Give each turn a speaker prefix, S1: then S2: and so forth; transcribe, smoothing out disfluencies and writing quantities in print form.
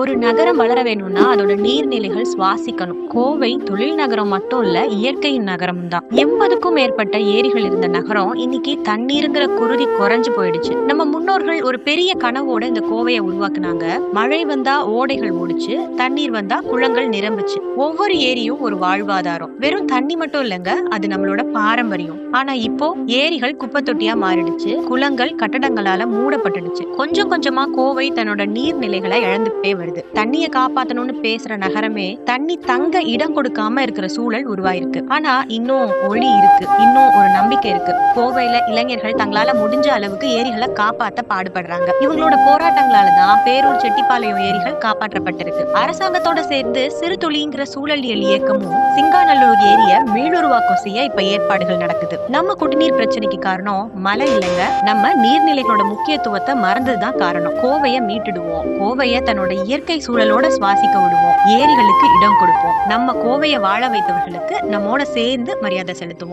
S1: ஒரு நகரம் வளர வேணும்னா அதோட நீர்நிலைகள் சுவாசிக்கணும். கோவை தொழில் நகரம் மட்டும் இல்ல, இயற்கையின் நகரம் தான். 80க்கும் மேற்பட்ட ஏரிகள் இருந்த நகரம் இன்னைக்கு தண்ணீருங்கிற குருதி குறைஞ்சு போயிடுச்சு. நம்ம முன்னோர்கள் ஒரு பெரிய கனவோட இந்த கோவையை உருவாக்குனாங்க. மழை வந்தா ஓடைகள் ஓடுச்சு, தண்ணீர் வந்தா குளங்கள் நிரம்புச்சு. ஒவ்வொரு ஏரியும் ஒரு வாழ்வாதாரம். வெறும் தண்ணி மட்டும் இல்லைங்க, அது நம்மளோட பாரம்பரியம். ஆனா இப்போ ஏரிகள் குப்பை தொட்டியா மாறிடுச்சு, குளங்கள் கட்டடங்களால மூடப்பட்டுடுச்சு. கொஞ்சம் கொஞ்சமா கோவை தன்னோட நீர்நிலைகளை இழந்துட்டே வருது. தண்ணிய காப்பாத்தணும்னு பேசுற நகரமே தண்ணி தங்க இடம் கொடுக்காம இருக்கிற சூழல் உருவாயிருக்கு. ஆனா இன்னும் ஒளி இருக்கு, இன்னும் ஒரு நம்பிக்கை இருக்கு. கோவையில இளைஞர்கள் தங்களால முடிஞ்ச அளவுக்கு ஏரிகளை காப்பாத்த பாடுபடுறாங்க. இவங்களோட போராட்டங்களாலதான் பேரூர் செட்டிப்பாளையம் ஏரிகள் காப்பாற்றப்பட்டிருக்கு. அரசாங்கத்தோட சேர்ந்து சிறுதுளிங்கிற சூழலியல் இயக்கமும் சிங்காநல்லூர் ஏரிய மீளுருவாக்கம் செய்ய இப்ப ஏற்பாடுகள் நடக்குது. நம்ம குடிநீர் பிரச்சனைக்கு காரணம் மழை இல்லைங்க, நம்ம நீர்நிலைகளோட முக்கியத்துவத்தை மறந்ததுதான் காரணம். கோவையை மீட்டுடுவோம், கோவையை தன்னோட இயற்கை சூழலோட சுவாசிக்க விடுவோம், ஏரிகளுக்கு இடம் கொடுப்போம். நம்ம கோவையை வாழ வைத்தவர்களுக்கு நம்மோட சேர்ந்து மரியாதை செலுத்துவோம்.